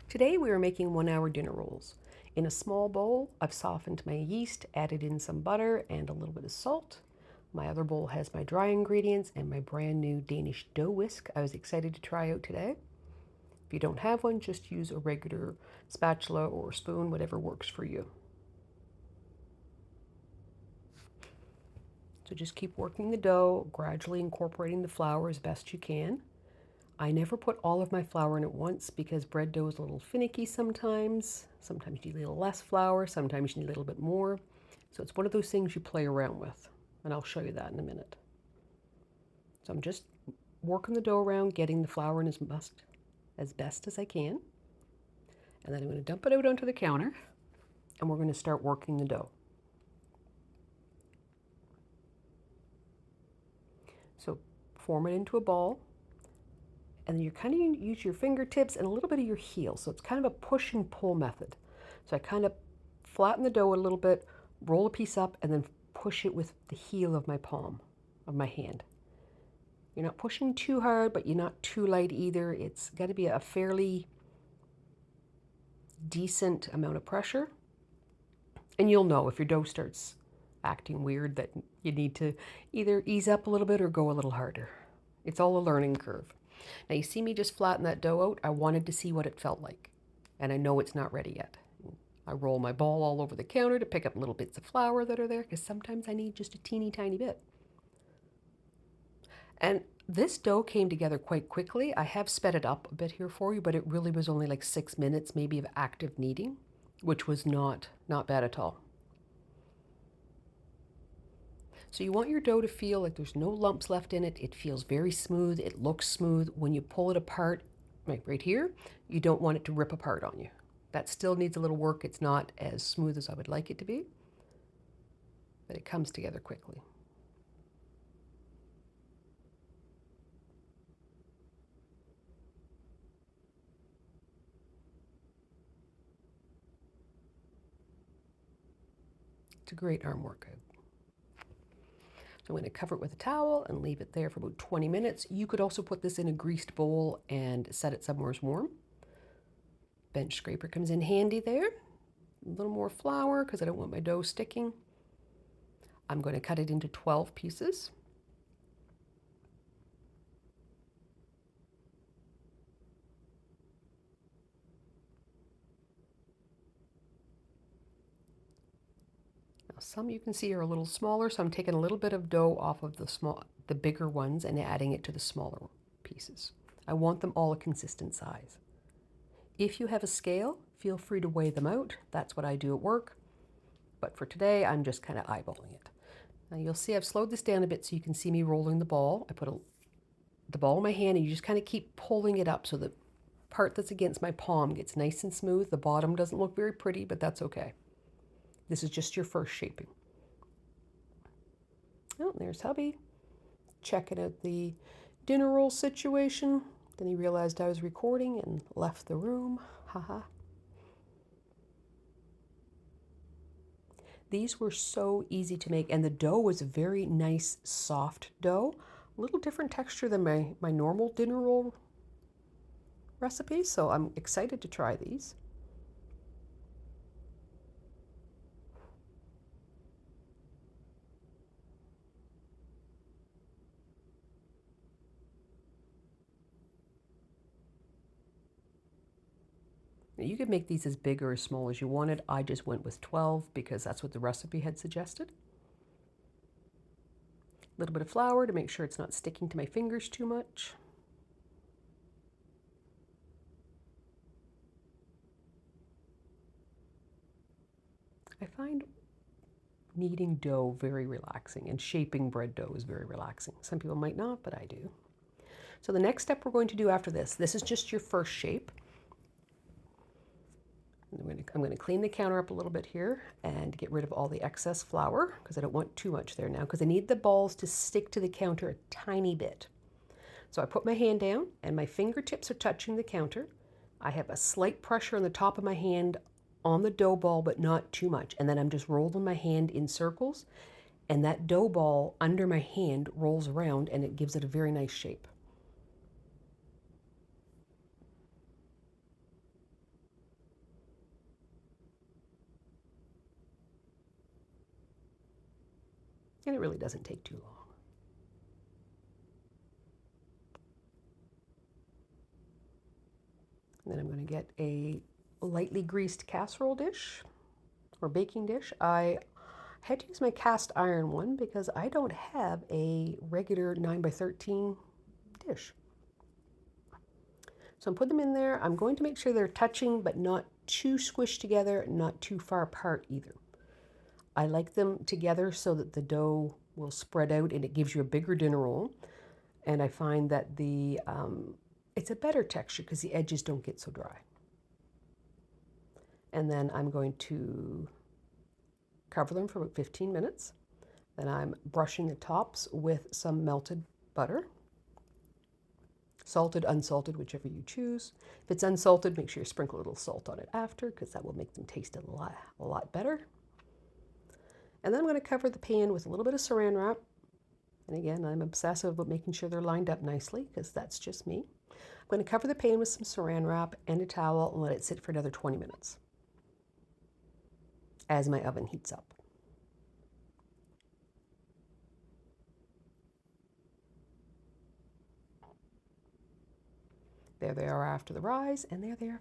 Today we are making 1-hour dinner rolls. In a small bowl, I've softened my yeast, added in some butter and a little bit of salt. My other bowl has my dry ingredients and my brand new Danish dough whisk I was excited to try out today. If you don't have one, just use a regular spatula or spoon, whatever works for you. So just keep working the dough, gradually incorporating the flour as best you can. I never put all of my flour in at once because bread dough is a little finicky sometimes. Sometimes you need a little less flour, sometimes you need a little bit more. So it's one of those things you play around with, and I'll show you that in a minute. So I'm just working the dough around, getting the flour in as best as I can. And then I'm going to dump it out onto the counter, and we're going to start working the dough. So form it into a ball, and then you kind of use your fingertips and a little bit of your heel. So it's kind of a push and pull method. So I kind of flatten the dough a little bit, roll a piece up, and then push it with the heel of my palm of my hand. You're not pushing too hard, but you're not too light either. It's got to be a fairly decent amount of pressure. And you'll know if your dough starts acting weird that you need to either ease up a little bit or go a little harder. It's all a learning curve. Now you see me just flatten that dough out. I wanted to see what it felt like. And I know it's not ready yet. I roll my ball all over the counter to pick up little bits of flour that are there because sometimes I need just a teeny tiny bit. And this dough came together quite quickly. I have sped it up a bit here for you, but it really was only like 6 minutes maybe of active kneading, which was not bad at all. So you want your dough to feel like there's no lumps left in it. It feels very smooth. It looks smooth. When you pull it apart, like right here, you don't want it to rip apart on you. That still needs a little work. It's not as smooth as I would like it to be, but it comes together quickly. It's a great arm workout. So I'm going to cover it with a towel and leave it there for about 20 minutes. You could also put this in a greased bowl and set it somewhere warm. Bench scraper comes in handy there. A little more flour because I don't want my dough sticking. I'm going to cut it into 12 pieces. Now some you can see are a little smaller, so I'm taking a little bit of dough off of the bigger ones and adding it to the smaller pieces. I want them all a consistent size. If you have a scale, feel free to weigh them out. That's what I do at work. But for today, I'm just kind of eyeballing it. Now you'll see I've slowed this down a bit so you can see me rolling the ball. I put the ball in my hand and you just kind of keep pulling it up so the part that's against my palm gets nice and smooth. The bottom doesn't look very pretty, but that's okay. This is just your first shaping. Oh, there's hubby checking out the dinner roll situation. Then he realized I was recording and left the room. Haha. These were so easy to make, and the dough was a very nice, soft dough. A little different texture than my normal dinner roll recipe, so I'm excited to try these. Now, you could make these as big or as small as you wanted. I just went with 12 because that's what the recipe had suggested. A little bit of flour to make sure it's not sticking to my fingers too much. I find kneading dough very relaxing, and shaping bread dough is very relaxing. Some people might not, but I do. So the next step we're going to do after this is just your first shape. I'm going to clean the counter up a little bit here and get rid of all the excess flour because I don't want too much there now because I need the balls to stick to the counter a tiny bit. So I put my hand down and my fingertips are touching the counter. I have a slight pressure on the top of my hand on the dough ball, but not too much. And then I'm just rolling my hand in circles, and that dough ball under my hand rolls around and it gives it a very nice shape. And it really doesn't take too long. And then I'm going to get a lightly greased casserole dish or baking dish. I had to use my cast iron one because I don't have a regular 9x13 dish. So I'm putting them in there. I'm going to make sure they're touching but not too squished together, not too far apart either. I like them together so that the dough will spread out and it gives you a bigger dinner roll. And I find that it's a better texture because the edges don't get so dry. And then I'm going to cover them for about 15 minutes. Then I'm brushing the tops with some melted butter. Salted, unsalted, whichever you choose. If it's unsalted, make sure you sprinkle a little salt on it after because that will make them taste a lot better. And then I'm going to cover the pan with a little bit of saran wrap. And again, I'm obsessive about making sure they're lined up nicely because that's just me. I'm going to cover the pan with some saran wrap and a towel and let it sit for another 20 minutes as my oven heats up. There they are after the rise, and there they are.